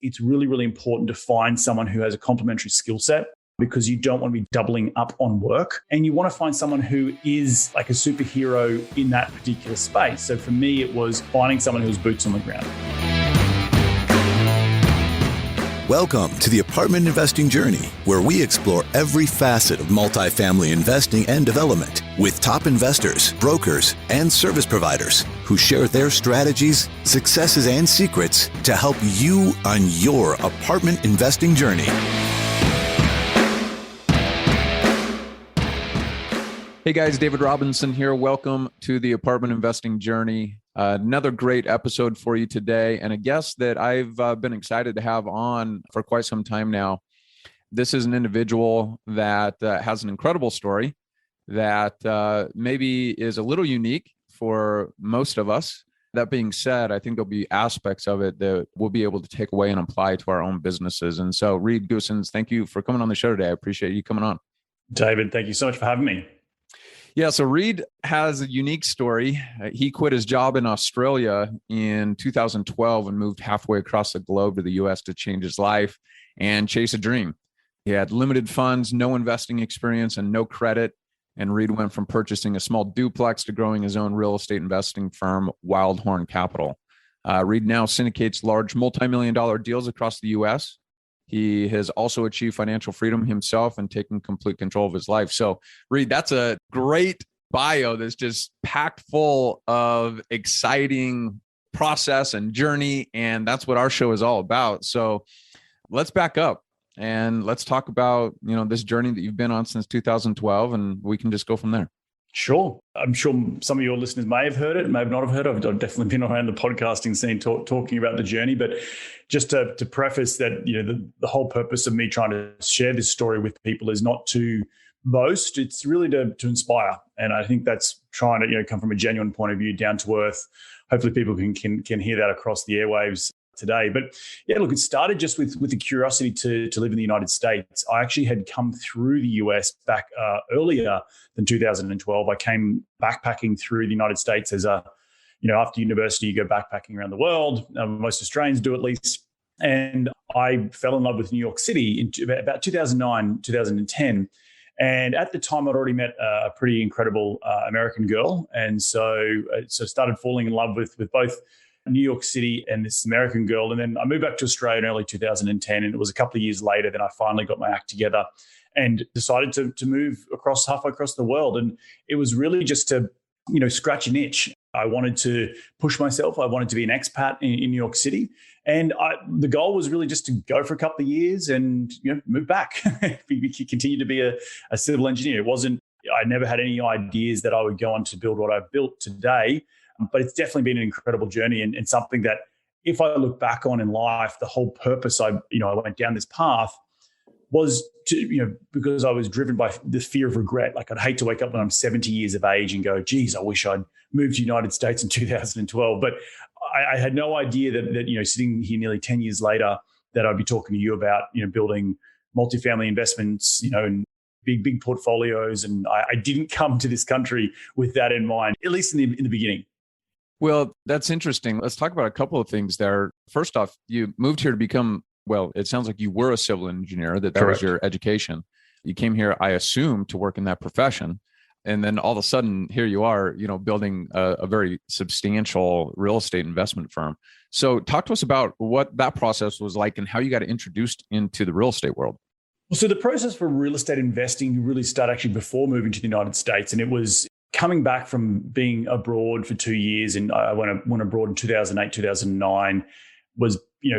it's really, really important to find someone who has a complementary skill set, because you don't want to be doubling up on work. And you want to find someone who is like a superhero in that particular space. So for me, it was finding someone who's boots on the ground. Welcome to the Apartment Investing Journey, where we explore every facet of multifamily investing and development with top investors, brokers, and service providers who share their strategies, successes, and secrets to help you on your apartment investing journey. Hey guys, David Robinson here. Welcome to the Apartment Investing Journey. Another great episode for you today, and a guest that I've been excited to have on for quite some time now. This is an individual that has an incredible story that maybe is a little unique for most of us. That being said, I think there'll be aspects of it that we'll be able to take away and apply to our own businesses. And so, Reed Goossens, thank you for coming on the show today. I appreciate you coming on. David, thank you so much for having me. Yeah, so Reed has a unique story. He quit his job in Australia in 2012 and moved halfway across the globe to the US to change his life and chase a dream. He had limited funds, no investing experience, and no credit. And Reed went from purchasing a small duplex to growing his own real estate investing firm, Wildhorn Capital. Reed now syndicates large multi-million-dollar deals across the US. He has also achieved financial freedom himself and taken complete control of his life. So, Reed, that's a great bio that's just packed full of exciting process and journey. And that's what our show is all about. So let's back up and let's talk about, this journey that you've been on since 2012, and we can just go from there. Sure. I'm sure some of your listeners may have heard it, may have not have heard it. I've definitely been around the podcasting scene talking about the journey. But just to preface that, the whole purpose of me trying to share this story with people is not to boast. It's really to inspire. And I think that's trying to come from a genuine point of view, down to earth. Hopefully people can hear that across the airwaves today. But yeah, look, it started just with the curiosity to live in the United States. I actually had come through the US back earlier than 2012. I came backpacking through the United States as after university, you go backpacking around the world. Most Australians do, at least. And I fell in love with New York City in about 2009, 2010. And at the time, I'd already met a pretty incredible American girl. And so started falling in love with both New York City and this American girl. And then I moved back to Australia in early 2010. And it was a couple of years later that I finally got my act together and decided to move halfway across the world. And it was really just to, scratch an itch. I wanted to push myself. I wanted to be an expat in New York City. And the goal was really just to go for a couple of years and, move back, continue to be a civil engineer. I never had any ideas that I would go on to build what I've built today. But it's definitely been an incredible journey and something that if I look back on in life, the whole purpose I went down this path was to, because I was driven by the fear of regret. Like, I'd hate to wake up when I'm 70 years of age and go, geez, I wish I'd moved to the United States in 2012. But I had no idea that sitting here nearly 10 years later, that I'd be talking to you about, building multifamily investments, and big portfolios. And I didn't come to this country with that in mind, at least in the beginning. Well, that's interesting. Let's talk about a couple of things there. First off, you moved here to become, it sounds like you were a civil engineer, that Correct. Was your education. You came here, I assume, to work in that profession. And then all of a sudden, here you are, building a very substantial real estate investment firm. So talk to us about what that process was like and how you got introduced into the real estate world. Well, so the process for real estate investing really started actually before moving to the United States. And it was coming back from being abroad for 2 years. And I went abroad in 2008, 2009,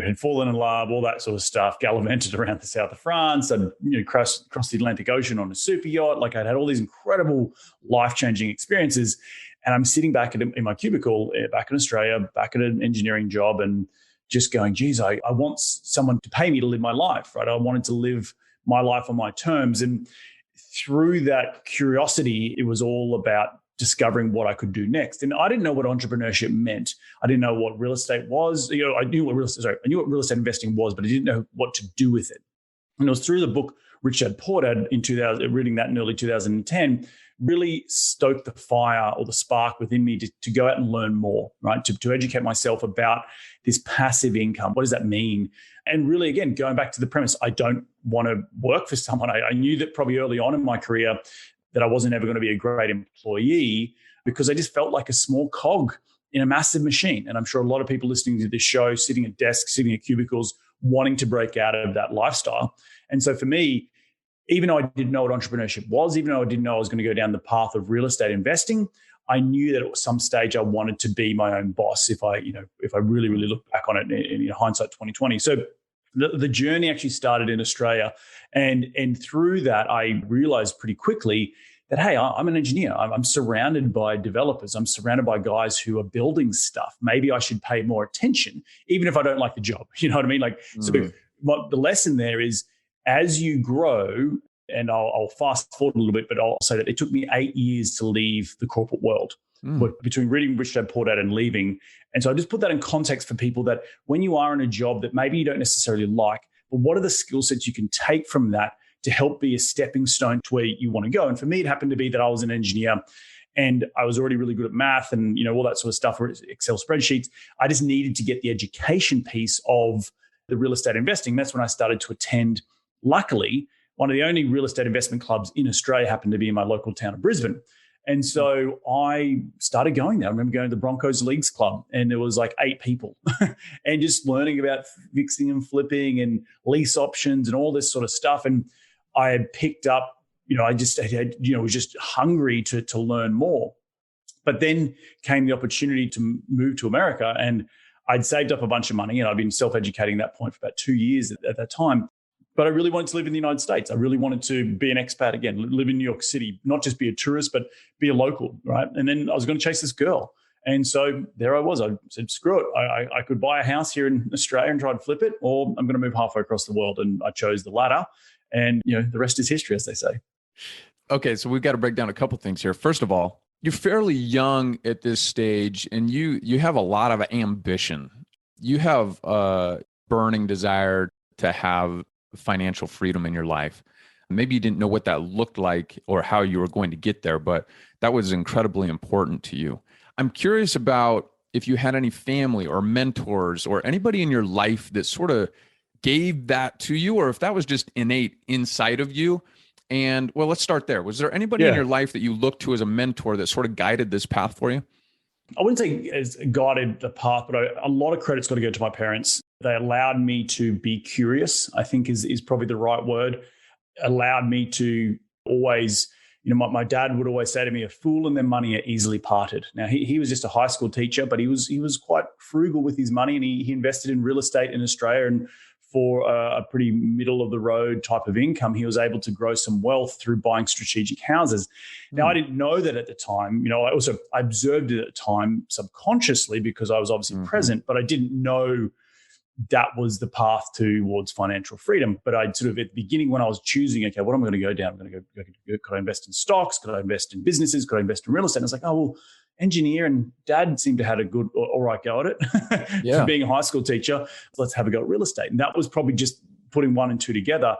had fallen in love, all that sort of stuff, gallivanted around the south of France. I'd crossed the Atlantic Ocean on a super yacht. Like, I'd had all these incredible life-changing experiences. And I'm sitting back in my cubicle back in Australia, back at an engineering job, and just going, geez, I want someone to pay me to live my life, right? I wanted to live my life on my terms. And through that curiosity, it was all about discovering what I could do next. And I didn't know what entrepreneurship meant. I didn't know what real estate was. I knew what real estate investing was, but I didn't know what to do with it. And it was through the book Rich Dad Poor Dad in reading that in early 2010, really stoked the fire or the spark within me to go out and learn more, right? To educate myself about this passive income. What does that mean? And really, again, going back to the premise, I don't want to work for someone. I knew that probably early on in my career that I wasn't ever going to be a great employee because I just felt like a small cog in a massive machine. And I'm sure a lot of people listening to this show, sitting at desks, sitting at cubicles, wanting to break out of that lifestyle. And so for me, even though I didn't know what entrepreneurship was, even though I didn't know I was going to go down the path of real estate investing, I knew that at some stage I wanted to be my own boss if I really, really look back on it in hindsight 2020. So the journey actually started in Australia. And through that, I realized pretty quickly that, hey, I'm an engineer. I'm surrounded by developers. I'm surrounded by guys who are building stuff. Maybe I should pay more attention, even if I don't like the job. You know what I mean? So the lesson there is, as you grow, and I'll fast forward a little bit, but I'll say that it took me 8 years to leave the corporate world, between reading Rich Dad Poor Dad and leaving. And so I just put that in context for people that when you are in a job that maybe you don't necessarily like, but what are the skill sets you can take from that to help be a stepping stone to where you want to go? And for me, it happened to be that I was an engineer and I was already really good at math and, all that sort of stuff, Excel spreadsheets. I just needed to get the education piece of the real estate investing. That's when I started to attend. Luckily, one of the only real estate investment clubs in Australia happened to be in my local town of Brisbane. And so I started going there. I remember going to the Broncos Leagues Club and there was like 8 people and just learning about fixing and flipping and lease options and all this sort of stuff. And I had picked up, I was just hungry to learn more. But then came the opportunity to move to America, and I'd saved up a bunch of money and I'd been self-educating at that point for about 2 years at that time. But I really wanted to live in the United States. I really wanted to be an expat again, live in New York City, not just be a tourist, but be a local, right? And then I was going to chase this girl. And so there I was. I said, screw it. I could buy a house here in Australia and try to flip it, or I'm going to move halfway across the world. And I chose the latter. And, the rest is history, as they say. Okay, so we've got to break down a couple things here. First of all, you're fairly young at this stage, and you have a lot of ambition. You have a burning desire to have financial freedom in your life. Maybe you didn't know what that looked like or how you were going to get there, but that was incredibly important to you. I'm curious about if you had any family or mentors or anybody in your life that sort of gave that to you, or if that was just innate inside of you. And well, let's start there. Was there anybody in your life that you looked to as a mentor that sort of guided this path for you? I wouldn't say as guided the path, but a lot of credit's got to go to my parents. They allowed me to be curious, I think is probably the right word. Allowed me to always, my dad would always say to me, a fool and their money are easily parted. Now, he was just a high school teacher, but he was quite frugal with his money, and he invested in real estate in Australia. And for a pretty middle of the road type of income, he was able to grow some wealth through buying strategic houses. Now, I didn't know that at the time. I observed it at the time subconsciously because I was obviously present, but I didn't know that was the path towards financial freedom. But I'd sort of at the beginning when I was choosing, okay, what am I going to go down? I'm going to go, could I invest in stocks? Could I invest in businesses? Could I invest in real estate? And I was like, oh, well, engineer and dad seemed to have a good, all right go at it. For being a high school teacher, let's have a go at real estate. And that was probably just putting 1 and 2 together.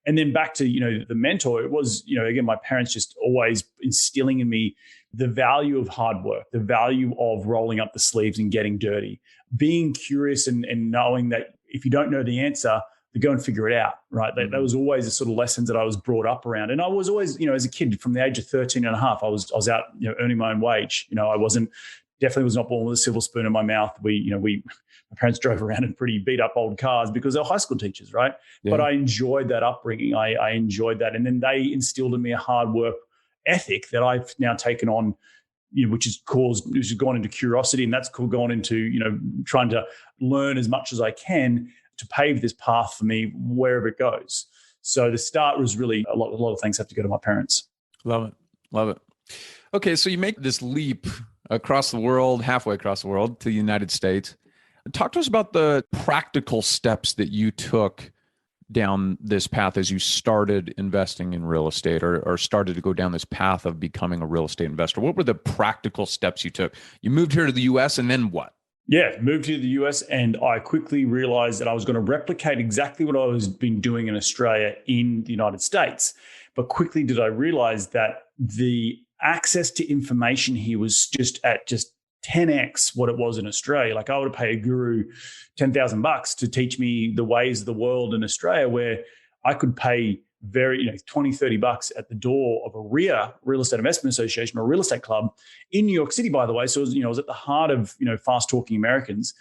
And then back to, the mentor, it was, again, my parents just always instilling in me the value of hard work, the value of rolling up the sleeves and getting dirty, being curious and knowing that if you don't know the answer, to go and figure it out, right? That was always the sort of lessons that I was brought up around. And I was always, as a kid from the age of 13 and a half, I was out, earning my own wage. I definitely was not born with a silver spoon in my mouth. My parents drove around in pretty beat up old cars because they were high school teachers, right? Yeah. But I enjoyed that upbringing. I enjoyed that. And then they instilled in me a hard work ethic that I've now taken on, which has gone into curiosity, and that's gone into, trying to learn as much as I can to pave this path for me wherever it goes. So the start was really a lot of things have to go to my parents. Love it. Okay. So you make this leap across the world, halfway across the world to the United States. Talk to us about the practical steps that you took down this path as you started investing in real estate or started to go down this path of becoming a real estate investor. What were the practical steps you took? You moved here to the US and then what? Yeah, moved to the US, and I quickly realized that I was going to replicate exactly what I was been doing in Australia in the United States. But quickly did I realize that the access to information here was just 10x what it was in Australia. Like I would pay a guru $10,000 to teach me the ways of the world in Australia, where I could pay $20, $30 at the door of a RIA, Real Estate Investment Association, or a real estate club in New York City, by the way. So it was at the heart of, fast talking Americans.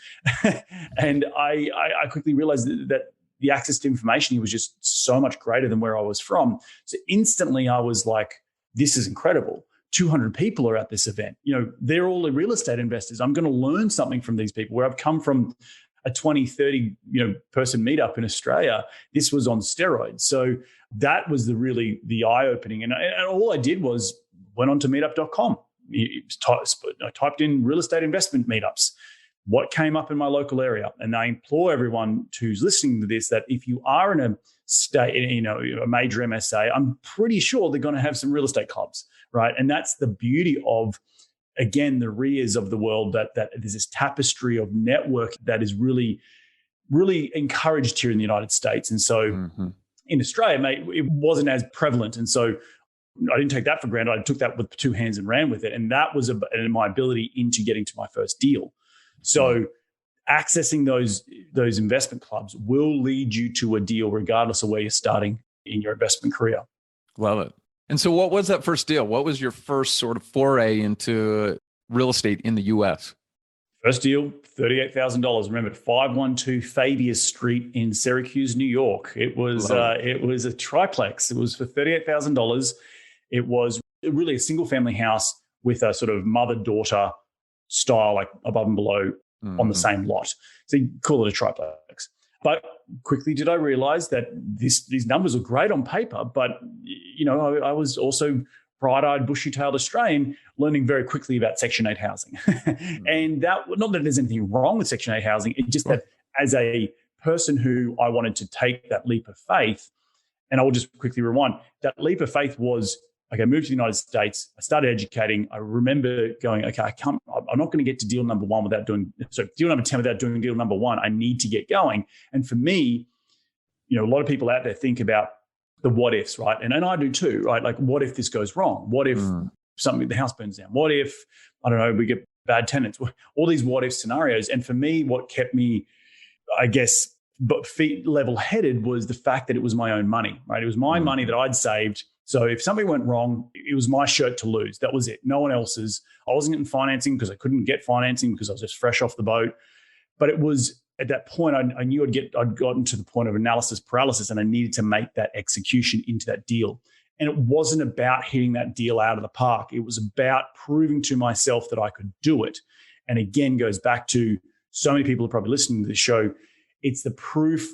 And I quickly realized that the access to information here was just so much greater than where I was from. So instantly I was like, this is incredible. 200 people are at this event. They're all real estate investors. I'm going to learn something from these people. Where I've come from a 20, 30, person meetup in Australia, this was on steroids. So that was the eye-opening. And all I did was went on to meetup.com. I typed in real estate investment meetups. What came up in my local area? And I implore everyone who's listening to this that if you are in a state, a major MSA, I'm pretty sure they're going to have some real estate clubs, right? And that's the beauty of, again, the RIAs of the world, that there's this tapestry of network that is really, really encouraged here in the United States. And so in Australia, mate, it wasn't as prevalent. And so I didn't take that for granted. I took that with two hands and ran with it. And that was my ability into getting to my first deal. So accessing those investment clubs will lead you to a deal regardless of where you're starting in your investment career. Love it. And so what was that first deal? What was your first sort of foray into real estate in the U.S.? First deal, $38,000. Remember, 512 Fabius Street in Syracuse, New York. It was a triplex. It was for $38,000. It was really a single family house with a sort of mother-daughter style, like above and below on the same lot. So you call it a triplex. But quickly did I realize that these numbers are great on paper, but I was also bright-eyed, bushy-tailed Australian, learning very quickly about Section 8 housing. And that, not that there's anything wrong with Section 8 housing, it's just that as a person who I wanted to take that leap of faith, and I will just quickly rewind, that leap of faith was, okay, I moved to the United States. I started educating. I remember going, okay, I'm not going to get to deal number 10 without doing deal number 1. I need to get going. And for me, a lot of people out there think about the what ifs, right? And I do too, right? Like, what if this goes wrong? What if the house burns down? What if, I don't know, we get bad tenants? All these what if scenarios. And for me, what kept me, I guess, feet level headed was the fact that it was my own money, right? It was my money that I'd saved. So if something went wrong, it was my shirt to lose. That was it. No one else's. I wasn't getting financing because I couldn't get financing because I was just fresh off the boat. But it was at that point, I knew I'd gotten to the point of analysis paralysis, and I needed to make that execution into that deal. And it wasn't about hitting that deal out of the park. It was about proving to myself that I could do it. And again, goes back to so many people are probably listening to this show. It's the proof,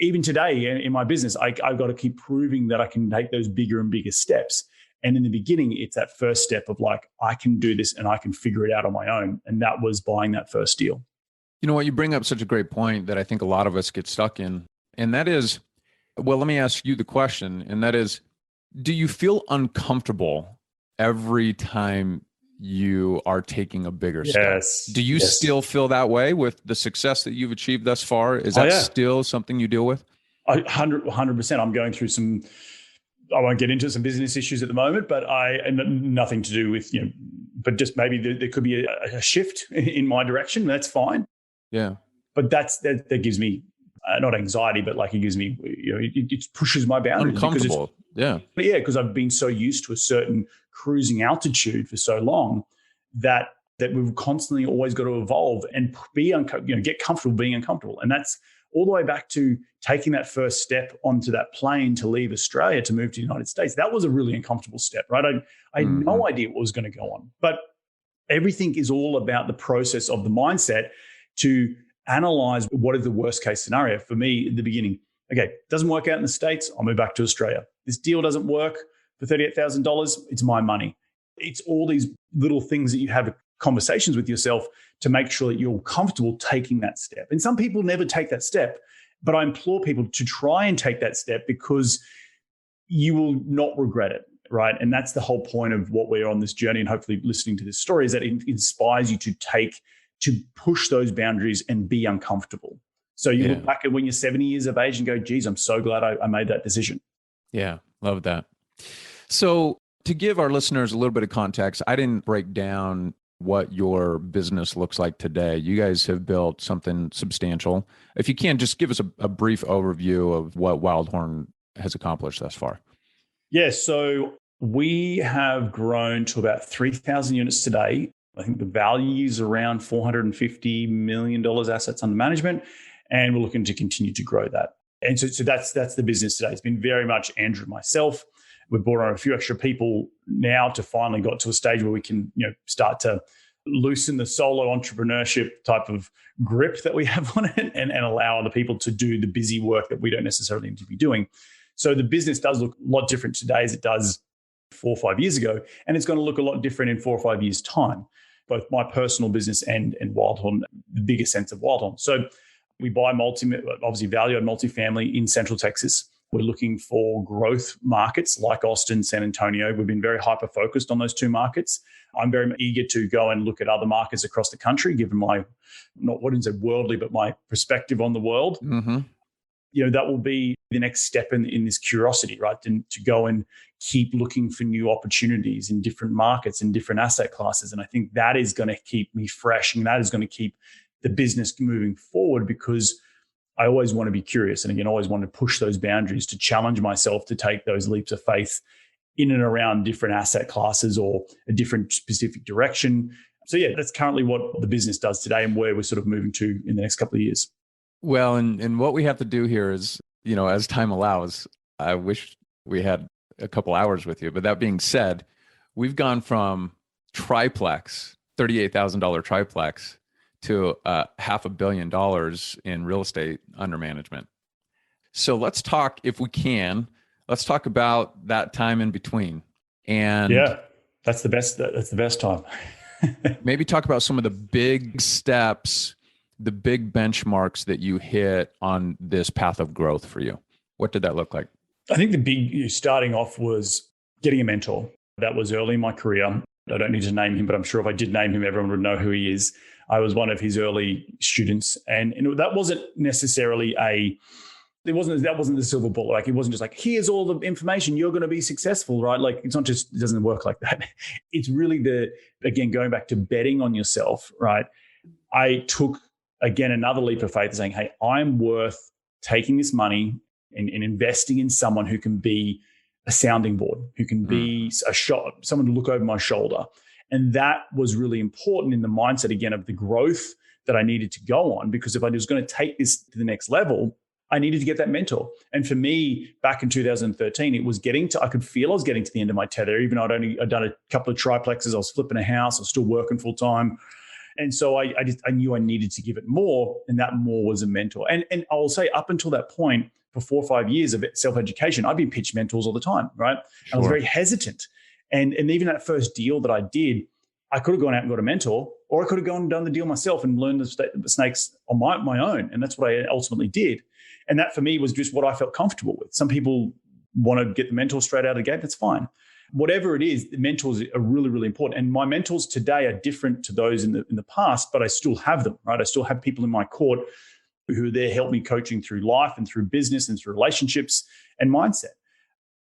even today in my business, I've got to keep proving that I can take those bigger and bigger steps. And in the beginning, it's that first step of like, I can do this and I can figure it out on my own. And that was buying that first deal. You know what? You bring up such a great point that I think a lot of us get stuck in. And that is, well, let me ask you the question. And that is, do you feel uncomfortable every time you are taking a bigger step? Do you still feel that way with the success that you've achieved thus far? Is that still something you deal with? 100%. I'm going through I won't get into some business issues at the moment, but nothing to do with, but just maybe there could be a shift in my direction. That's fine. Yeah. But that gives me not anxiety, but like it gives me, it pushes my boundaries. Uncomfortable. Because I've been so used to a certain cruising altitude for so long that we've constantly always got to evolve and get comfortable being uncomfortable. And that's all the way back to taking that first step onto that plane to leave Australia to move to the United States. That was a really uncomfortable step, right? I had no idea what was going to go on. But everything is all about the process of the mindset to analyze what is the worst case scenario. For me, in the beginning, okay, it doesn't work out in the States, I'll move back to Australia. This deal doesn't work for $38,000, it's my money. It's all these little things that you have conversations with yourself to make sure that you're comfortable taking that step. And some people never take that step, but I implore people to try and take that step because you will not regret it, right? And that's the whole point of what we're on this journey and hopefully listening to this story is that it inspires you to push those boundaries and be uncomfortable. So you look back at when you're 70 years of age and go, geez, I'm so glad I made that decision. Yeah, love that. So To give our listeners a little bit of context, I didn't break down what your business looks like today. You guys have built something substantial. If you can, just give us a brief overview of what Wildhorn has accomplished thus far. Yeah, so we have grown to about 3,000 units today. I think the value is around $450 million assets under management, and we're looking to continue to grow that. And so that's the business today. It's been very much Andrew and myself. We've brought on a few extra people now to finally got to a stage where we can, start to loosen the solo entrepreneurship type of grip that we have on it and allow other people to do the busy work that we don't necessarily need to be doing. So the business does look a lot different today as it does 4 or 5 years ago. And it's going to look a lot different in 4 or 5 years' time, both my personal business and Wildhorn, the bigger sense of Wildhorn. So we buy obviously value-add multifamily in Central Texas. We're looking for growth markets like Austin, San Antonio. We've been very hyper-focused on those 2 markets. I'm very eager to go and look at other markets across the country, given my, not what is it, worldly, but my perspective on the world. Mm-hmm. That will be the next step in this curiosity, right? To go and keep looking for new opportunities in different markets and different asset classes. And I think that is going to keep me fresh, and that is going to keep the business moving forward, because I always want to be curious. And again, always want to push those boundaries, to challenge myself to take those leaps of faith in and around different asset classes or a different specific direction. So yeah, that's currently what the business does today and where we're sort of moving to in the next couple of years. Well, and what we have to do here is, as time allows, I wish we had a couple hours with you. But that being said, we've gone from triplex, $38,000 triplex, to $500 million in real estate under management. So let's talk, if we can, let's talk about that time in between. And yeah, that's the best time. Maybe talk about some of the big steps, the big benchmarks that you hit on this path of growth for you. What did that look like? I think the big starting off was getting a mentor. That was early in my career. I don't need to name him, but I'm sure if I did name him, everyone would know who he is. I was one of his early students, and that wasn't necessarily that wasn't the silver bullet. Like, it wasn't just like, here's all the information, you're going to be successful, right? Like, it's not just, it doesn't work like that. It's really again, going back to betting on yourself, right? I took, again, another leap of faith, saying, hey, I'm worth taking this money and investing in someone who can be a sounding board, who can be someone to look over my shoulder. And that was really important in the mindset, again, of the growth that I needed to go on, because if I was going to take this to the next level, I needed to get that mentor. And for me, back in 2013, it was I could feel I was getting to the end of my tether, even though I'd done a couple of triplexes, I was flipping a house, I was still working full time. And so I knew I needed to give it more, and that more was a mentor. And I'll say, up until that point, for 4 or 5 years of self-education, I'd been pitched mentors all the time, right? Sure. I was very hesitant. And even that first deal that I did, I could have gone out and got a mentor, or I could have gone and done the deal myself and learned the snakes on my own. And that's what I ultimately did. And that for me was just what I felt comfortable with. Some people want to get the mentor straight out of the gate. That's fine. Whatever it is, the mentors are really, really important. And my mentors today are different to those in the past, but I still have them, right? I still have people in my court who are there help me coaching through life and through business and through relationships and mindset.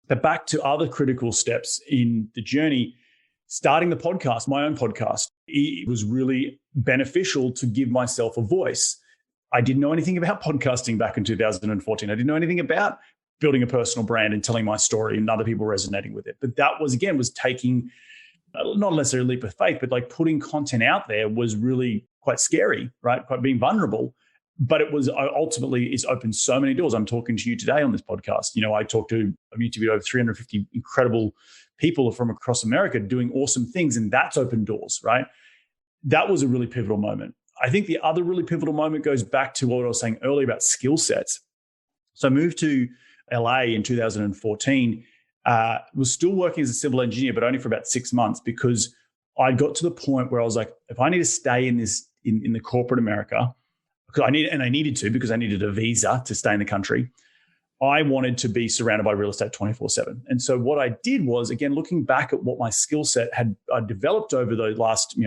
But back to other critical steps in the journey, starting the podcast, my own podcast, it was really beneficial to give myself a voice. I didn't know anything about podcasting back in 2014. I didn't know anything about building a personal brand and telling my story and other people resonating with it. But that was taking not necessarily a leap of faith, but like putting content out there was really quite scary, right? Quite being vulnerable. But it was ultimately, it's opened so many doors. I'm talking to you today on this podcast. I've interviewed over 350 incredible people from across America doing awesome things, and that's opened doors, right? That was a really pivotal moment. I think the other really pivotal moment goes back to what I was saying earlier about skill sets. So I moved to LA in 2014, was still working as a civil engineer, but only for about 6 months, because I got to the point where I was like, if I need to stay in the corporate America, because I needed to, because I needed a visa to stay in the country, I wanted to be surrounded by real estate 24/7. And so what I did was, again, looking back at what my skill set had developed over the last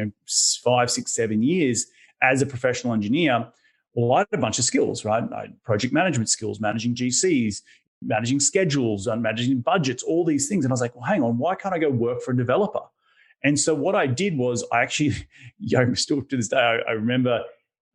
5, 6, 7 years as a professional engineer, well, I had a bunch of skills, right? I had project management skills, managing GCs, managing schedules and managing budgets, all these things. And I was like, well, hang on, why can't I go work for a developer? And so what I did was I actually, still to this day, I remember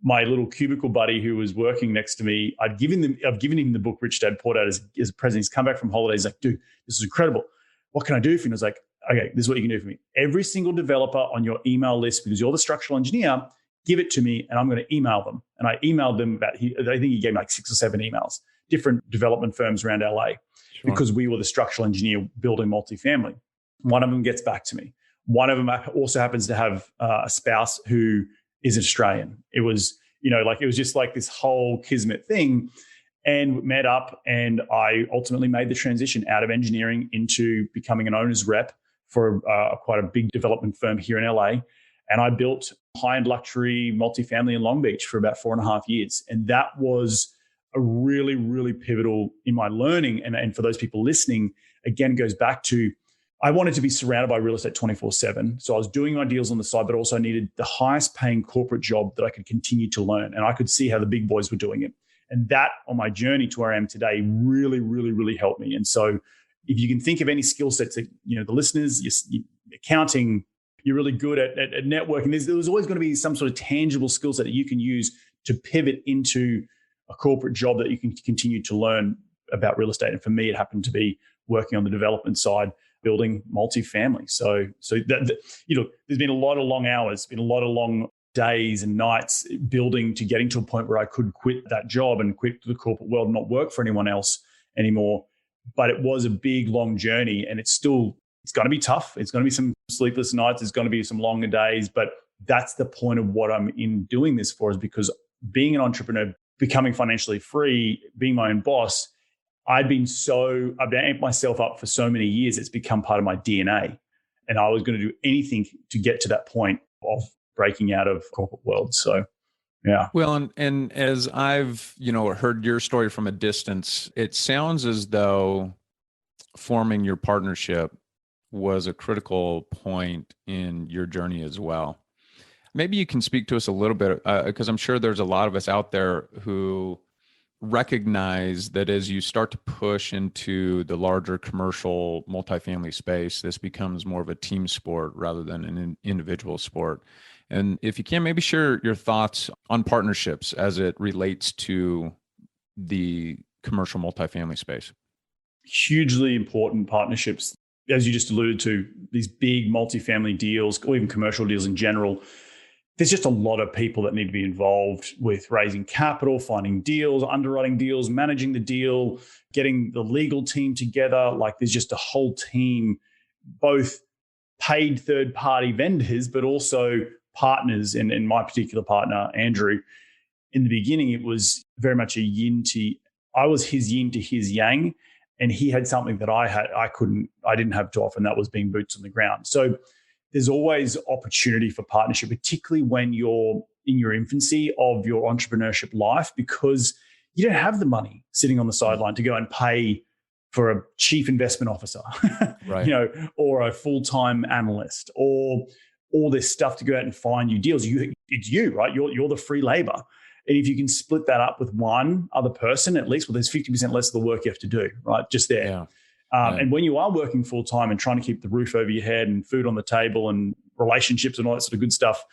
my little cubicle buddy who was working next to me. I've given him the book Rich Dad Poor Dad as a present. He's come back from holidays. He's like, dude, this is incredible. What can I do for you? And I was like, okay, this is what you can do for me. Every single developer on your email list, because you're the structural engineer, give it to me and I'm going to email them. And I emailed them I think he gave me like 6 or 7 emails, different development firms around LA, because we were the structural engineer building multifamily. One of them gets back to me. One of them also happens to have a spouse who is Australian. It was, it was just like this whole kismet thing, and met up, and I ultimately made the transition out of engineering into becoming an owner's rep for quite a big development firm here in LA. And I built high-end luxury multifamily in Long Beach for about 4.5 years. And that was a really, really pivotal in my learning. And for those people listening, again, goes back to, I wanted to be surrounded by real estate 24/7. So I was doing my deals on the side, but also needed the highest paying corporate job that I could continue to learn. And I could see how the big boys were doing it. And that on my journey to where I am today really, really, really helped me. And so if you can think of any skill sets that, the listeners, accounting, you're really good at networking, there's always going to be some sort of tangible skill set that you can use to pivot into a corporate job that you can continue to learn about real estate. And for me, it happened to be working on the development side, building multifamily. So that there's been a lot of long hours, been a lot of long days and nights building to getting to a point where I could quit that job and quit the corporate world and not work for anyone else anymore. But it was a big, long journey, and it's going to be tough. It's going to be some sleepless nights. It's going to be some longer days, but that's the point of what I'm in doing this for, is because being an entrepreneur, becoming financially free, being my own boss, I've amped myself up for so many years. It's become part of my DNA. And I was going to do anything to get to that point of breaking out of corporate world. So, yeah. Well, and as I've, heard your story from a distance, it sounds as though forming your partnership was a critical point in your journey as well. Maybe you can speak to us a little bit, because I'm sure there's a lot of us out there who recognize that as you start to push into the larger commercial multifamily space, this becomes more of a team sport rather than an individual sport. And if you can, maybe share your thoughts on partnerships as it relates to the commercial multifamily space. Hugely important partnerships. As you just alluded to, these big multifamily deals, or even commercial deals in general, there's just a lot of people that need to be involved with raising capital, finding deals, underwriting deals, managing the deal, getting the legal team together. Like, there's just a whole team, both paid third-party vendors, but also partners. And my particular partner, Andrew, in the beginning, it was very much I was his yin to his yang, and he had something that I didn't have too often. That was being boots on the ground. So there's always opportunity for partnership, particularly when you're in your infancy of your entrepreneurship life, because you don't have the money sitting on the sideline to go and pay for a chief investment officer, right. Or a full-time analyst, or all this stuff to go out and find you deals. It's you, right? You're the free labor. And if you can split that up with one other person, at least, well, there's 50% less of the work you have to do, right? Just there. Yeah. And when you are working full time and trying to keep the roof over your head and food on the table and relationships and all that sort of good stuff,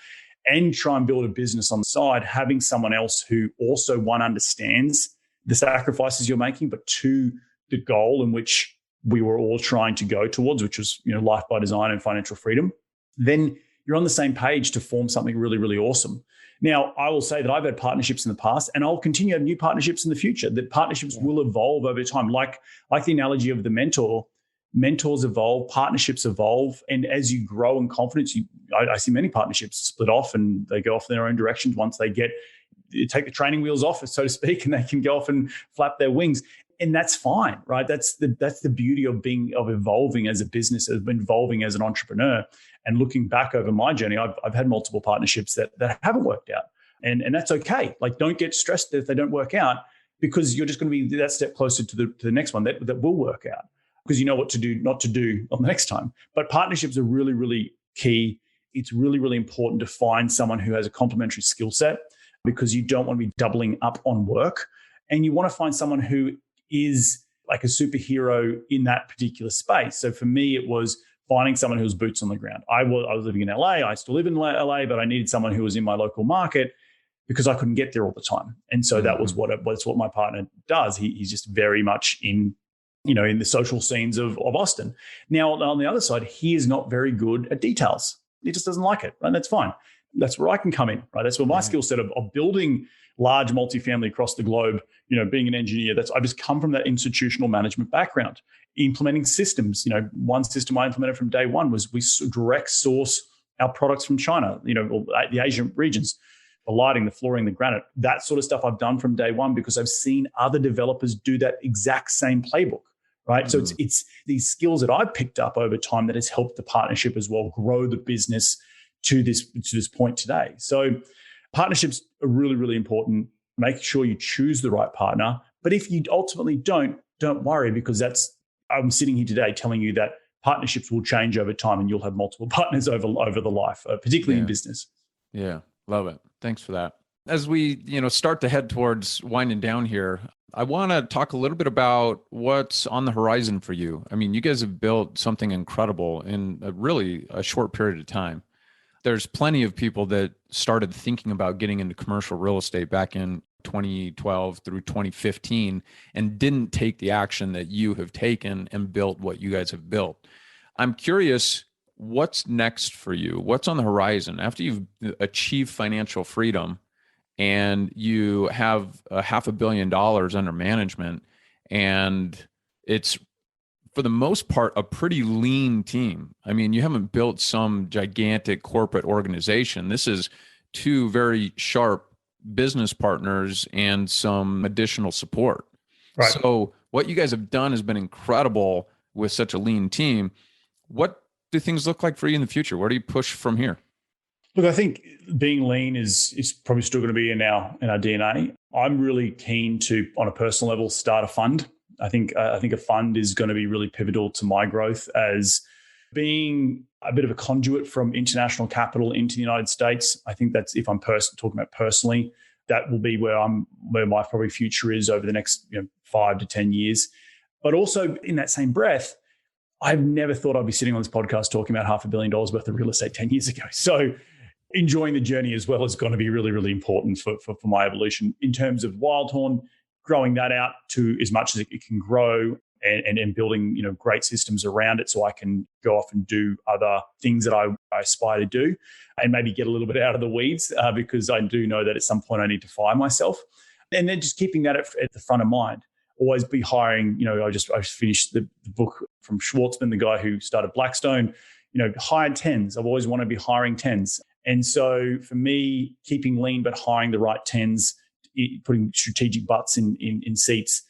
and try and build a business on the side, having someone else who also, one, understands the sacrifices you're making, but two, the goal in which we were all trying to go towards, which was, life by design and financial freedom, then you're on the same page to form something really, really awesome. Now, I will say that I've had partnerships in the past, and I'll continue to have new partnerships in the future. That partnerships will evolve over time. Like the analogy of the mentor, mentors evolve, partnerships evolve. And as you grow in confidence, I see many partnerships split off and they go off in their own directions once they take the training wheels off, so to speak, and they can go off and flap their wings. And that's fine, right? That's the beauty of evolving as a business, of evolving as an entrepreneur. And looking back over my journey, I've had multiple partnerships that haven't worked out. And that's okay. Like, don't get stressed if they don't work out, because you're just going to be that step closer to the next one that will work out, because you know what to do, not to do on the next time. But partnerships are really, really key. It's really, really important to find someone who has a complementary skill set, because you don't want to be doubling up on work. And you want to find someone who is like a superhero in that particular space. So for me, it was finding someone who was boots on the ground. I was living in LA. I still live in LA, but I needed someone who was in my local market because I couldn't get there all the time. And so that was what my partner does. He's just very much in the social scenes of Austin. Now, on the other side, he is not very good at details. He just doesn't like it, right? That's fine. That's where I can come in, right? That's where my skill set of building large multifamily across the globe, being an engineer, I've just come from that institutional management background, implementing systems. One system I implemented from day one was we direct source our products from China, or the Asian regions, the lighting, the flooring, the granite, that sort of stuff I've done from day one because I've seen other developers do that exact same playbook, right? So it's these skills that I've picked up over time that has helped the partnership as well grow the business to this point today. So partnerships are really, really important. Make sure you choose the right partner. But if you ultimately don't worry, because I'm sitting here today telling you that partnerships will change over time and you'll have multiple partners over the life, particularly in business. Yeah, love it. Thanks for that. As we start to head towards winding down here, I want to talk a little bit about what's on the horizon for you. I mean, you guys have built something incredible in a short period of time. There's plenty of people that started thinking about getting into commercial real estate back in 2012 through 2015 and didn't take the action that you have taken and built what you guys have built. I'm curious, what's next for you? What's on the horizon after you've achieved financial freedom and you have $500 million under management, and it's for the most part a pretty lean team? I mean, you haven't built some gigantic corporate organization. This is two very sharp business partners and some additional support. Right. So what you guys have done has been incredible with such a lean team. What do things look like for you in the future? Where do you push from here? Look, I think being lean is probably still going to be in our DNA. I'm really keen to, on a personal level, start a fund. I think a fund is going to be really pivotal to my growth as being a bit of a conduit from international capital into the United States. I think that's, if I'm talking about personally, that will be where my probably future is over the next 5 to 10 years. But also in that same breath, I've never thought I'd be sitting on this podcast talking about $500 million worth of real estate 10 years ago. So enjoying the journey as well is going to be really, really important for my evolution. In terms of Wildhorn, growing that out to as much as it can grow and building great systems around it so I can go off and do other things that I aspire to do and maybe get a little bit out of the weeds because I do know that at some point I need to fire myself. And then just keeping that at the front of mind. Always be hiring, I finished the book from Schwartzman, the guy who started Blackstone, hired 10s. I've always wanted to be hiring 10s. And so for me, keeping lean, but hiring the right 10s, putting strategic butts in seats,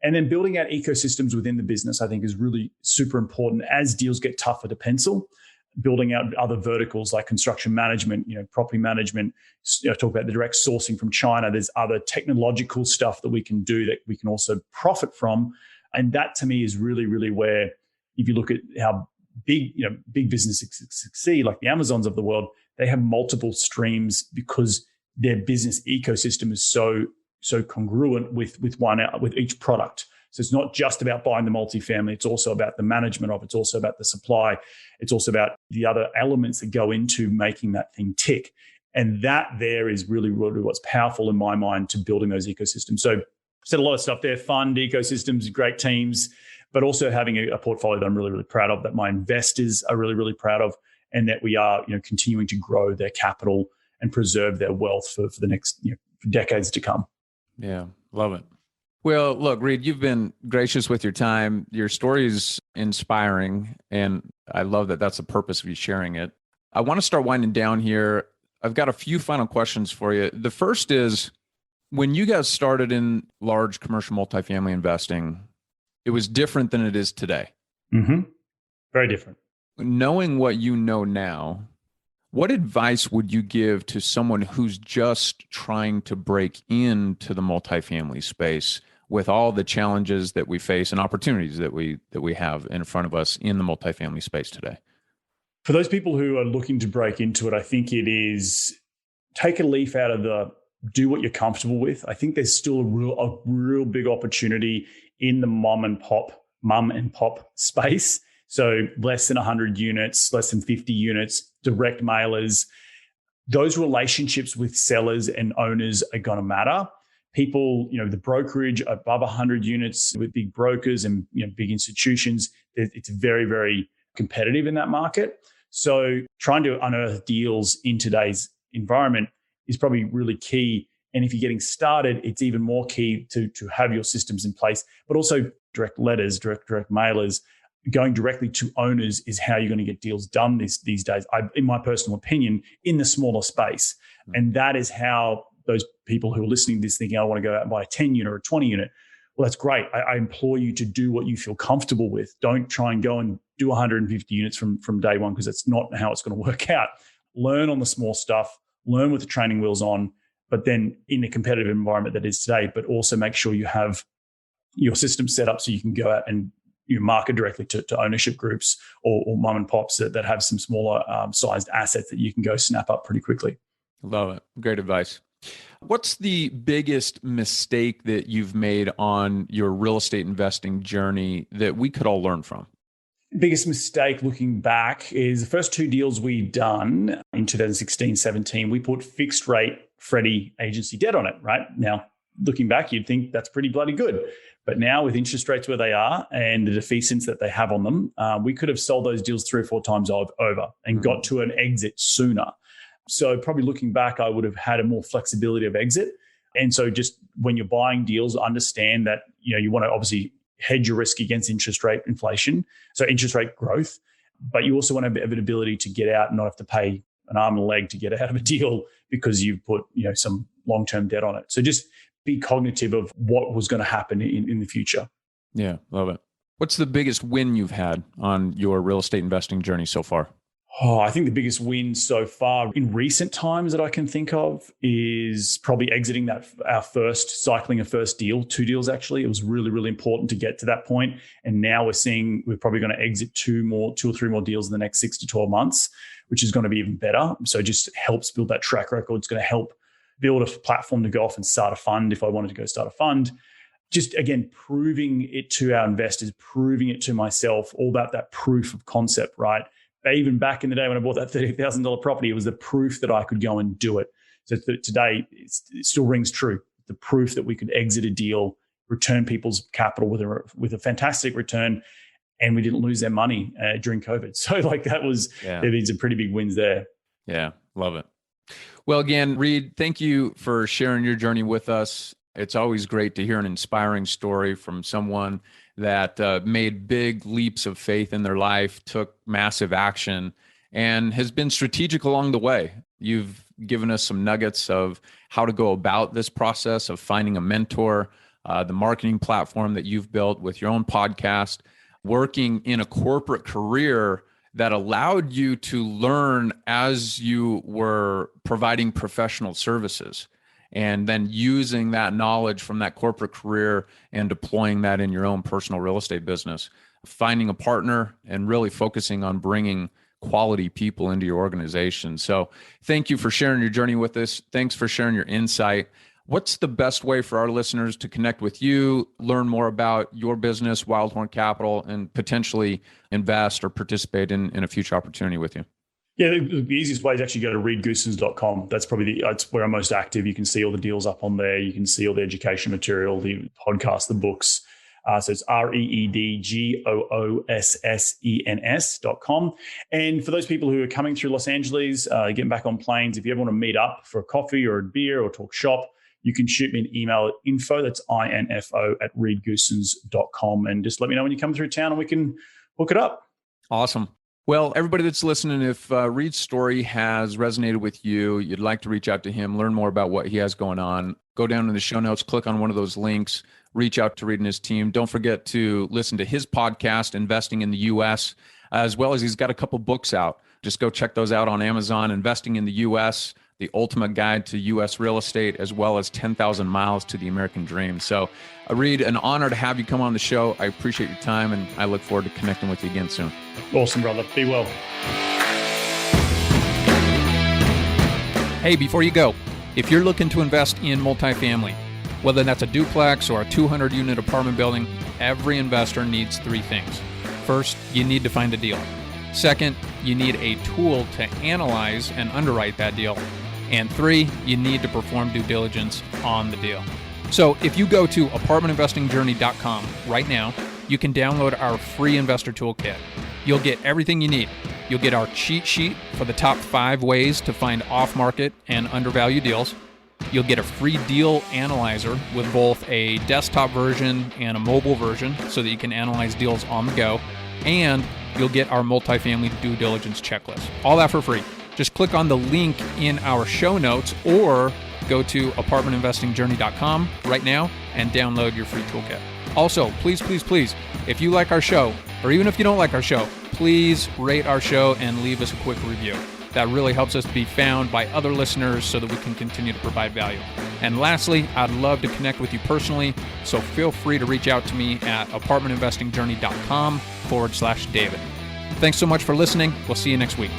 and then building out ecosystems within the business, I think is really super important as deals get tougher to pencil. Building out other verticals like construction management, property management, talk about the direct sourcing from China. There's other technological stuff that we can do that we can also profit from. And that to me is really, really where, if you look at how big businesses succeed, like the Amazons of the world, they have multiple streams because their business ecosystem is so congruent with each product. So it's not just about buying the multifamily. It's also about the management of it. It's also about the supply. It's also about the other elements that go into making that thing tick. And that there is really, really what's powerful in my mind to building those ecosystems. So I said a lot of stuff there, fund, ecosystems, great teams, but also having a portfolio that I'm really, really proud of, that my investors are really, really proud of, and that we are continuing to grow their capital and preserve their wealth for the next decades to come. Yeah, love it. Well, look, Reed, you've been gracious with your time. Your story is inspiring, and I love that that's the purpose of you sharing it. I want to start winding down here. I've got a few final questions for you. The first is, when you guys started in large commercial multifamily investing, it was different than it is today. Mm-hmm. Very different. Knowing what you know now, what advice would you give to someone who's just trying to break into the multifamily space with all the challenges that we face and opportunities that we have in front of us in the multifamily space today? For those people who are looking to break into it, I think it is take a leaf out of the do what you're comfortable with. I think there's still a real big opportunity in the mum and pop space. So less than 100 units, less than 50 units, direct mailers. Those relationships with sellers and owners are going to matter. People, the brokerage above 100 units with big brokers and big institutions, it's very, very competitive in that market. So trying to unearth deals in today's environment is probably really key. And if you're getting started, it's even more key to have your systems in place, but also direct letters, direct mailers. Going directly to owners is how you're going to get deals done these days, in my personal opinion, in the smaller space. And that is how those people who are listening to this thinking, I want to go out and buy a 10 unit or a 20 unit. Well, that's great. I implore you to do what you feel comfortable with. Don't try and go and do 150 units from day one, because that's not how it's going to work out. Learn on the small stuff, learn with the training wheels on, but then in the competitive environment that is today, but also make sure you have your system set up so you can go out and you market directly to ownership groups or mom and pops that have some smaller sized assets that you can go snap up pretty quickly. Love it. Great advice. What's the biggest mistake that you've made on your real estate investing journey that we could all learn from? Biggest mistake looking back is the first 2 deals we done in 2016-17, we put fixed rate Freddie agency debt on it, right? Now, looking back, you'd think that's pretty bloody good. But now with interest rates where they are and the defeasance that they have on them, we could have sold those deals 3 or 4 times over and got to an exit sooner. So probably looking back, I would have had a more flexibility of exit. And so just when you're buying deals, understand that you want to obviously hedge your risk against interest rate inflation, so interest rate growth, but you also want to have an ability to get out and not have to pay an arm and a leg to get out of a deal because you've put some long-term debt on it. So just be cognitive of what was going to happen in the future. Yeah, love it. What's the biggest win you've had on your real estate investing journey so far? I think the biggest win so far in recent times that I can think of is probably exiting cycling a first deal, 2 deals actually. It was really, really important to get to that point. And now we're probably going to exit 2 or 3 more deals in the next 6 to 12 months, which is going to be even better. So it just helps build that track record. It's going to help build a platform to go off and start a fund if I wanted to go start a fund. Just, again, proving it to our investors, proving it to myself, all about that proof of concept, right? Even back in the day when I bought that $30,000 property, it was the proof that I could go and do it. So today, it still rings true. The proof that we could exit a deal, return people's capital with a fantastic return, and we didn't lose their money during COVID. So there been some pretty big wins there. Yeah, love it. Well, again, Reed, thank you for sharing your journey with us. It's always great to hear an inspiring story from someone that made big leaps of faith in their life, took massive action, and has been strategic along the way. You've given us some nuggets of how to go about this process of finding a mentor, the marketing platform that you've built with your own podcast, working in a corporate career that allowed you to learn as you were providing professional services, and then using that knowledge from that corporate career and deploying that in your own personal real estate business, finding a partner and really focusing on bringing quality people into your organization. So thank you for sharing your journey with us. Thanks for sharing your insight. What's the best way for our listeners to connect with you, learn more about your business, Wildhorn Capital, and potentially invest or participate in a future opportunity with you? Yeah, the easiest way is actually go to reedgoosens.com. That's probably that's where I'm most active. You can see all the deals up on there. You can see all the education material, the podcast, the books. So it's reedgoosens.com. And for those people who are coming through Los Angeles, getting back on planes, if you ever want to meet up for a coffee or a beer or talk shop, you can shoot me an email at info, that's info at reedgoosens.com. And just let me know when you come through town and we can hook it up. Awesome. Well, everybody that's listening, if Reed's story has resonated with you, you'd like to reach out to him, learn more about what he has going on, go down in the show notes, click on one of those links, reach out to Reed and his team. Don't forget to listen to his podcast, Investing in the U.S., as well as he's got a couple books out. Just go check those out on Amazon, Investing in the U.S., The Ultimate Guide to U.S. Real Estate, as well as 10,000 Miles to the American Dream. So, Reed, an honor to have you come on the show. I appreciate your time, and I look forward to connecting with you again soon. Awesome, brother. Be well. Hey, before you go, if you're looking to invest in multifamily, Whether that's a duplex or a 200-unit apartment building, every investor needs three things. First, you need to find a deal. Second, you need a tool to analyze and underwrite that deal. And three, you need to perform due diligence on the deal. So if you go to apartmentinvestingjourney.com right now, you can download our free investor toolkit. You'll get everything you need. You'll get our cheat sheet for the top 5 ways to find off-market and undervalued deals. You'll get a free deal analyzer with both a desktop version and a mobile version so that you can analyze deals on the go. And you'll get our multifamily due diligence checklist. All that for free. Just click on the link in our show notes or go to apartmentinvestingjourney.com right now and download your free toolkit. Also, please, if you like our show, or even if you don't like our show, please rate our show and leave us a quick review. That really helps us be found by other listeners so that we can continue to provide value. And lastly, I'd love to connect with you personally, so feel free to reach out to me at apartmentinvestingjourney.com/David. Thanks so much for listening. We'll see you next week.